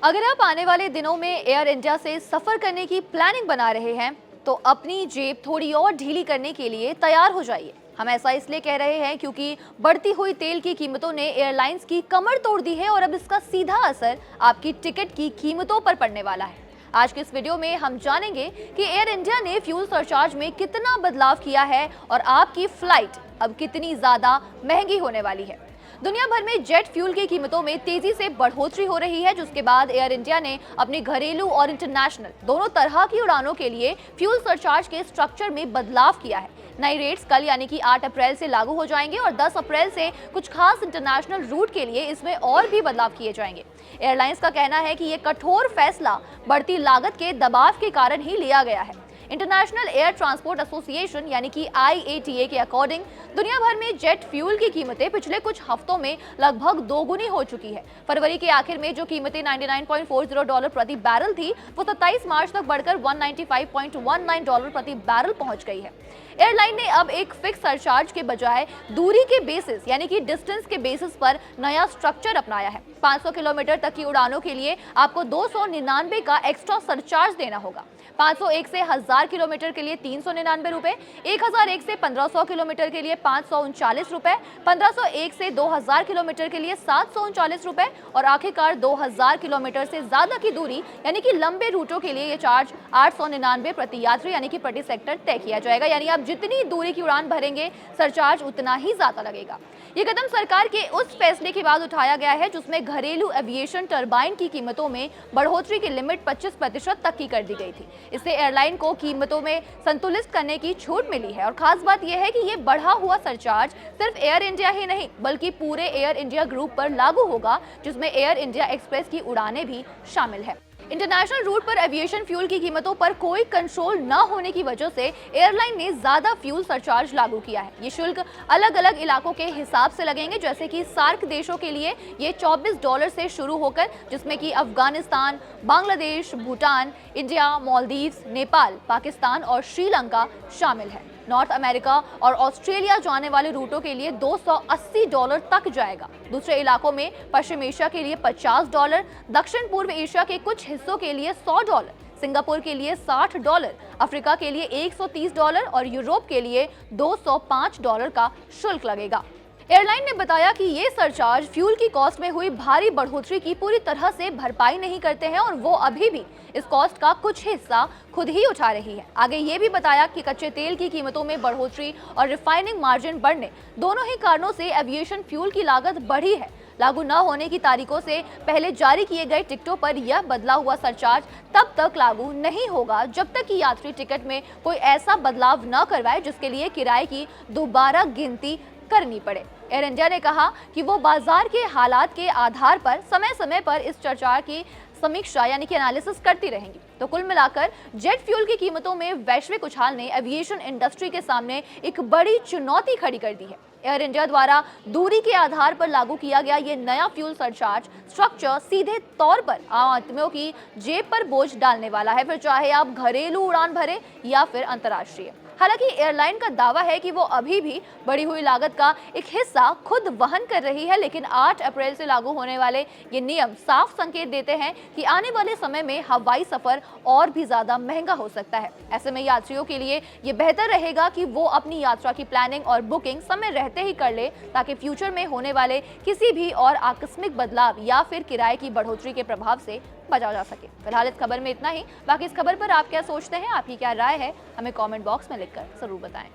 अगर आप आने वाले दिनों में एयर इंडिया से सफर करने की प्लानिंग बना रहे हैं तो अपनी जेब थोड़ी और ढीली करने के लिए तैयार हो जाइए। हम ऐसा इसलिए कह रहे हैं क्योंकि बढ़ती हुई तेल की कीमतों ने एयरलाइंस की कमर तोड़ दी है और अब इसका सीधा असर आपकी टिकट की कीमतों पर पड़ने वाला है। आज के इस वीडियो में हम जानेंगे कि एयर इंडिया ने फ्यूल सरचार्ज में कितना बदलाव किया है और आपकी फ्लाइट अब कितनी ज्यादा महंगी होने वाली है। दुनिया भर में जेट फ्यूल की कीमतों में तेजी से बढ़ोतरी हो रही है, जिसके बाद एयर इंडिया ने अपने घरेलू और इंटरनेशनल दोनों तरह की उड़ानों के लिए फ्यूल सरचार्ज के स्ट्रक्चर में बदलाव किया है। नए रेट्स कल यानी कि 8 अप्रैल से लागू हो जाएंगे और 10 अप्रैल से कुछ खास इंटरनेशनल रूट के लिए इसमें और भी बदलाव किए जाएंगे। एयरलाइंस का कहना है कि ये कठोर फैसला बढ़ती लागत के दबाव के कारण ही लिया गया है। इंटरनेशनल एयर ट्रांसपोर्ट एसोसिएशन यानी कि IATA के अकॉर्डिंग दुनिया भर में जेट फ्यूल की कीमतें पिछले कुछ हफ्तों में लगभग दोगुनी हो चुकी है। फरवरी के आखिर में जो कीमतें $99.40 प्रति बैरल थी, वो 27 मार्च तक बढ़कर $195.19 प्रति बैरल पहुंच गई है। एयरलाइन ने अब एक फिक्स सरचार्ज के बजाय दूरी के बेसिस यानी कि डिस्टेंस के बेसिस पर नया स्ट्रक्चर अपनाया है। 500 किलोमीटर तक की उड़ानों के लिए आपको 299 का एक्स्ट्रा सरचार्ज देना होगा। 501 से 1000 किलोमीटर के लिए 399 रुपए, 1001 से 1500 किलोमीटर के लिए 539 रुपए, 1501 से 2000 किलोमीटर के लिए 739 रुपए और आखिरकार 2000 किलोमीटर से ज्यादा की दूरी यानी कि लंबे रूटों के लिए ये चार्ज 899 प्रति यात्री यानी कि प्रति सेक्टर तय किया जाएगा। यानी आप जितनी दूरी की उड़ान भरेंगे सरचार्ज उतना ही ज्यादा लगेगा। ये कदम सरकार के उस फैसले के बाद उठाया गया है जिसमें घरेलू एविएशन टरबाइन की कीमतों में बढ़ोतरी की लिमिट 25% तक की कर दी गई थी। इससे एयरलाइन को कीमतों में संतुलित करने की छूट मिली है और खास बात यह है कि ये बढ़ा हुआ सरचार्ज सिर्फ एयर इंडिया ही नहीं बल्कि पूरे एयर इंडिया ग्रुप पर लागू होगा, जिसमें एयर इंडिया एक्सप्रेस की उड़ानें भी शामिल है। इंटरनेशनल रूट पर एविएशन फ्यूल की कीमतों पर कोई कंट्रोल न होने की वजह से एयरलाइन ने ज्यादा फ्यूल सरचार्ज लागू किया है। ये शुल्क अलग अलग इलाकों के हिसाब से लगेंगे, जैसे कि सार्क देशों के लिए ये $24 से शुरू होकर, जिसमें कि अफगानिस्तान, बांग्लादेश, भूटान, इंडिया, मालदीव्स, नेपाल, पाकिस्तान और श्रीलंका शामिल है। नॉर्थ अमेरिका और ऑस्ट्रेलिया जाने वाले रूटों के लिए $280 तक जाएगा। दूसरे इलाकों में पश्चिम एशिया के लिए $50, दक्षिण पूर्व एशिया के कुछ हिस्सों के लिए $100, सिंगापुर के लिए $60, अफ्रीका के लिए $130 और यूरोप के लिए $205 का शुल्क लगेगा। एयरलाइन ने बताया कि ये सरचार्ज फ्यूल की कॉस्ट में हुई भारी बढ़ोतरी की पूरी तरह से भरपाई नहीं करते हैं और वो अभी भी इस कॉस्ट का कुछ हिस्सा खुद ही उठा रही है। आगे ये भी बताया कि कच्चे तेल की कीमतों में बढ़ोतरी और रिफाइनिंग मार्जिन बढ़ने दोनों ही कारणों से एविएशन फ्यूल की लागत बढ़ी है। लागू न होने की तारीखों से पहले जारी किए गए टिकटों पर यह बदला हुआ सरचार्ज तब तक लागू नहीं होगा जब तक कि यात्री टिकट में कोई ऐसा बदलाव न करवाए जिसके लिए किराए की दोबारा गिनती करनी पड़े। एयर इंडिया ने कहा कि वो बाजार के हालात के आधार पर समय समय पर इस चर्चा की समीक्षा यानी कि एनालिसिस करती रहेंगी। तो कुल मिलाकर जेट फ्यूल की कीमतों में वैश्विक उछाल ने एविएशन इंडस्ट्री के सामने एक बड़ी चुनौती खड़ी कर दी है। एयर इंडिया द्वारा दूरी के आधार पर लागू किया गया ये नया फ्यूल सरचार्ज स्ट्रक्चर सीधे तौर पर आम आदमियों की जेब पर बोझ डालने वाला है, फिर चाहे आप घरेलू उड़ान भरें या फिर अंतर्राष्ट्रीय। हालांकि एयरलाइन का दावा है कि वो अभी भी बढ़ी हुई लागत का एक हिस्सा खुद वहन कर रही है, लेकिन 8 अप्रैल से लागू होने वाले ये नियम साफ संकेत देते हैं कि आने वाले समय में हवाई सफर और भी ज्यादा महंगा हो सकता है। ऐसे में यात्रियों के लिए ये बेहतर रहेगा कि वो अपनी यात्रा की प्लानिंग और बुकिंग समय रहते ही कर ले, ताकि फ्यूचर में होने वाले किसी भी और आकस्मिक बदलाव या फिर किराए की बढ़ोतरी के प्रभाव से बचा जा सके। फिलहाल इस खबर में इतना ही। बाकी इस खबर पर आप क्या सोचते हैं, आपकी क्या राय है, हमें कमेंट बॉक्स में लिखकर जरूर बताएं।